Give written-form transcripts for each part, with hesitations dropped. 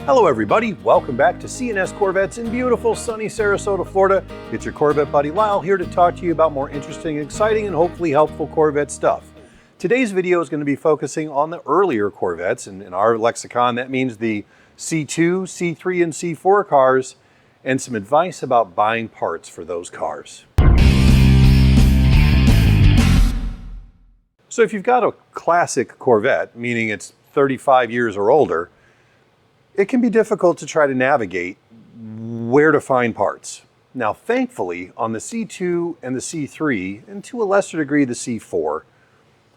Hello everybody, welcome back to C&S Corvettes in beautiful sunny Sarasota, Florida. It's your Corvette buddy Lyle here to talk to you about more interesting, exciting, and hopefully helpful Corvette stuff. Today's video is going to be focusing on the earlier Corvettes, and in our lexicon that means the C2, C3, and C4 cars, and some advice about buying parts for those cars. So if you've got a classic Corvette, meaning it's 35 years or older, it can be difficult to try to navigate where to find parts. Now, thankfully, on the C2 and the C3, and to a lesser degree the C4,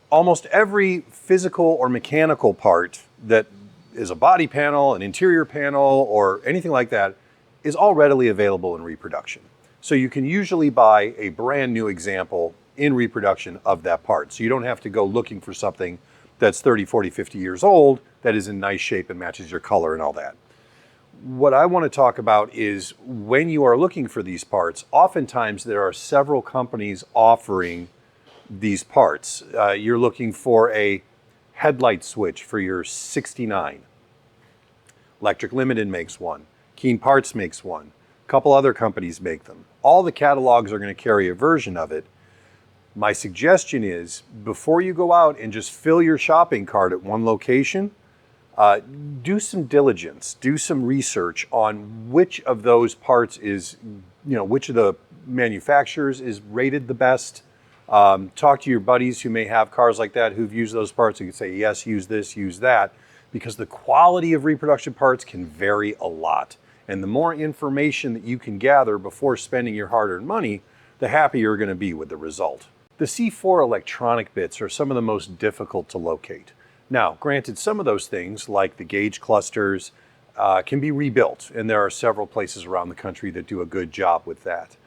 almost every physical or mechanical part that is a body panel, an interior panel, or anything like that is all readily available in reproduction. So you can usually buy a brand new example in reproduction of that part. So you don't have to go looking for something that's 30, 40, 50 years old that is in nice shape and matches your color and all that. What I want to talk about is when you are looking for these parts, oftentimes there are several companies offering these parts. You're looking for a headlight switch for your 69. Electric Limited makes one. Keen Parts makes one. A couple other companies make them. All the catalogs are going to carry a version of it. My suggestion is, before you go out and just fill your shopping cart at one location, do some diligence, do some research on which of those parts is, which of the manufacturers is rated the best. Talk to your buddies who may have cars like that who've used those parts. You can say, yes, use this, use that, because the quality of reproduction parts can vary a lot. And the more information that you can gather before spending your hard-earned money, the happier you're going to be with the result. The C4 electronic bits are some of the most difficult to locate. Now, granted, some of those things, like the gauge clusters, can be rebuilt, and there are several places around the country that do a good job with that.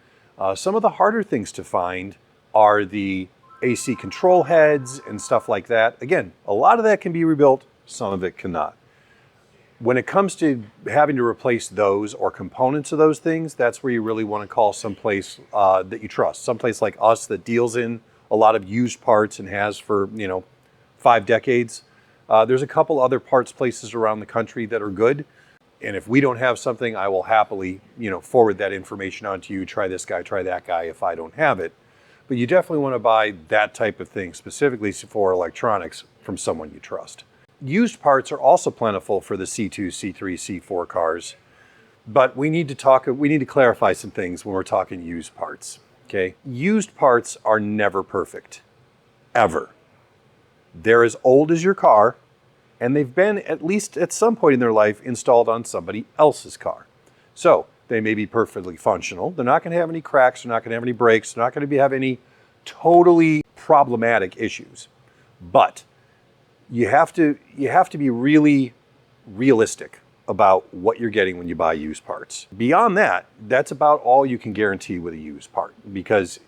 Some of the harder things to find are the AC control heads and stuff like that. Again, a lot of that can be rebuilt, some of it cannot. When it comes to having to replace those or components of those things, that's where you really want to call someplace that you trust. Someplace like us that deals in a lot of used parts and has for, 5 decades. There's a couple other parts places around the country that are good. And if we don't have something, I will happily, forward that information on to you. Try this guy, try that guy if I don't have it. But you definitely want to buy that type of thing, specifically for electronics, from someone you trust. Used parts are also plentiful for the C2, C3, C4 cars, but we need to clarify some things when we're talking used parts, okay? Used parts are never perfect, ever. They're as old as your car, and they've been, at least at some point in their life, installed on somebody else's car. So they may be perfectly functional. They're not going to have any cracks. They're not going to have any breaks. They're not going to have any totally problematic issues, but you have to be really realistic about what you're getting when you buy used parts. Beyond that, that's about all you can guarantee with a used part, because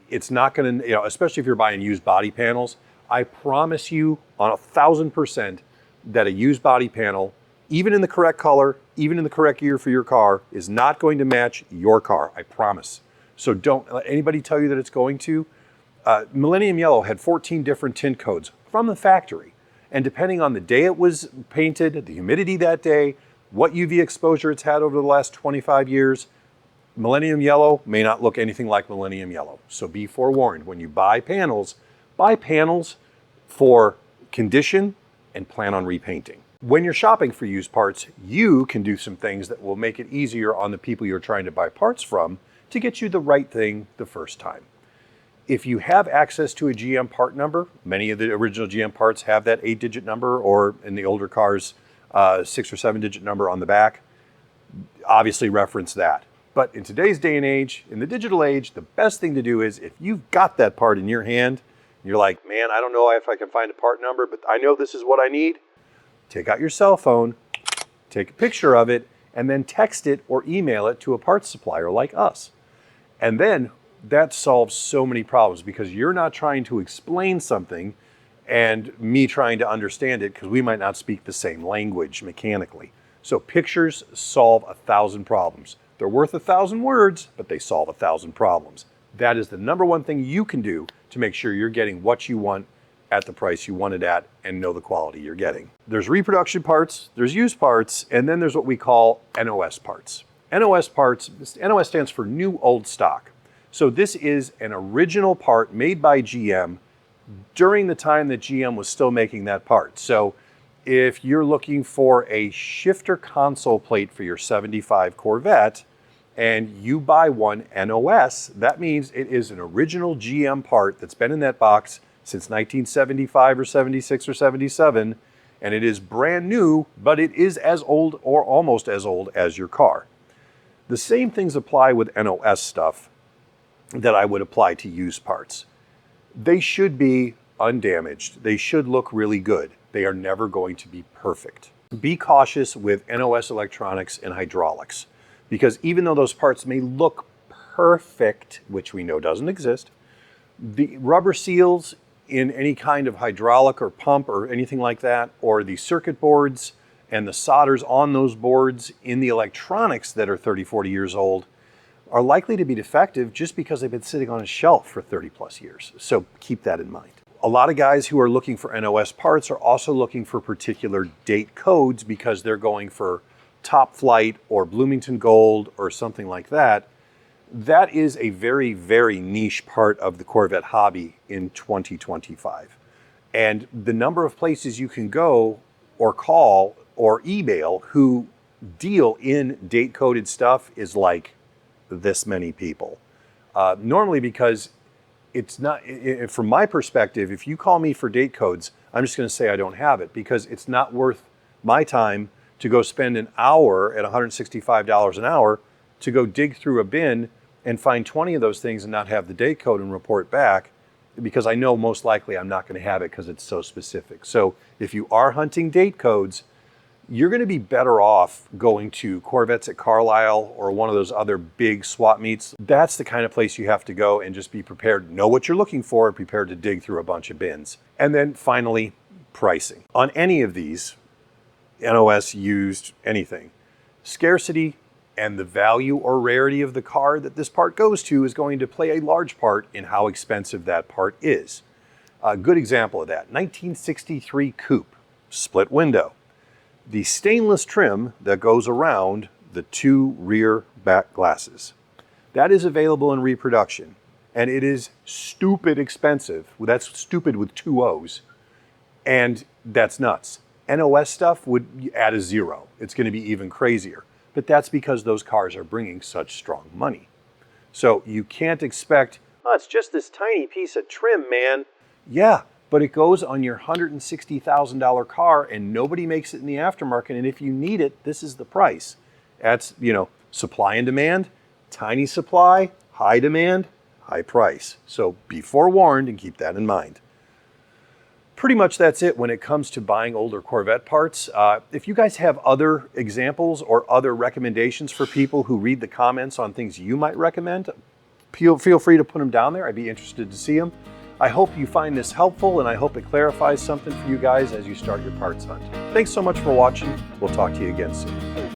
it's not going to, especially if you're buying used body panels, I promise you on 1,000% that a used body panel, even in the correct color, even in the correct year for your car, is not going to match your car. I promise. So don't let anybody tell you that it's going to. Millennium Yellow had 14 different tint codes from the factory. And depending on the day it was painted, the humidity that day, what UV exposure it's had over the last 25 years, Millennium Yellow may not look anything like Millennium Yellow. So be forewarned, when you buy panels for condition and plan on repainting. When you're shopping for used parts, you can do some things that will make it easier on the people you're trying to buy parts from to get you the right thing the first time. If you have access to a GM part number, many of the original GM parts have that 8-digit number, or in the older cars, 6 or 7-digit number on the back. Obviously reference that. But in today's day and age, in the digital age, the best thing to do is, if you've got that part in your hand, and you're like, man, I don't know if I can find a part number, but I know this is what I need. Take out your cell phone, take a picture of it, and then text it or email it to a parts supplier like us. And then that solves so many problems, because you're not trying to explain something and me trying to understand it, because we might not speak the same language mechanically. So pictures solve 1,000 problems. They're worth 1,000 words, but they solve 1,000 problems. That is the number one thing you can do to make sure you're getting what you want at the price you want it at and know the quality you're getting. There's reproduction parts, there's used parts, and then there's what we call NOS parts. NOS parts, NOS stands for new old stock. So this is an original part made by GM during the time that GM was still making that part. So if you're looking for a shifter console plate for your 75 Corvette and you buy one NOS, that means it is an original GM part that's been in that box since 1975 or 76 or 77, and it is brand new, but it is as old or almost as old as your car. The same things apply with NOS stuff that I would apply to used parts. They should be undamaged. They should look really good. They are never going to be perfect. Be cautious with NOS electronics and hydraulics, because even though those parts may look perfect, which we know doesn't exist, the rubber seals in any kind of hydraulic or pump or anything like that, or the circuit boards and the solders on those boards in the electronics that are 30, 40 years old are likely to be defective just because they've been sitting on a shelf for 30 plus years. So keep that in mind. A lot of guys who are looking for NOS parts are also looking for particular date codes because they're going for Top Flight or Bloomington Gold or something like that. That is a very, very niche part of the Corvette hobby in 2025. And the number of places you can go or call or email who deal in date-coded stuff is like this many people. Normally because it's not, from my perspective, if you call me for date codes, I'm just going to say I don't have it because it's not worth my time to go spend an hour at $165 an hour to go dig through a bin and find 20 of those things and not have the date code and report back, because I know most likely I'm not going to have it because it's so specific. So if you are hunting date codes, you're going to be better off going to Corvettes at Carlisle or one of those other big swap meets. That's the kind of place you have to go and just be prepared, know what you're looking for, and prepared to dig through a bunch of bins. And then finally, pricing. On any of these, NOS, used, anything, scarcity and the value or rarity of the car that this part goes to is going to play a large part in how expensive that part is. A good example of that, 1963 Coupe, split window. The stainless trim that goes around the two rear back glasses. That is available in reproduction, and it is stupid expensive. That's stupid with two O's, and that's nuts. NOS stuff would add a zero. It's going to be even crazier. But that's because those cars are bringing such strong money. So you can't expect, oh, it's just this tiny piece of trim, man. Yeah, but it goes on your $160,000 car and nobody makes it in the aftermarket. And if you need it, this is the price. That's, supply and demand, tiny supply, high demand, high price. So be forewarned and keep that in mind. Pretty much that's it when it comes to buying older Corvette parts. If you guys have other examples or other recommendations for people who read the comments on things you might recommend, feel free to put them down there. I'd be interested to see them. I hope you find this helpful, and I hope it clarifies something for you guys as you start your parts hunt. Thanks so much for watching. We'll talk to you again soon.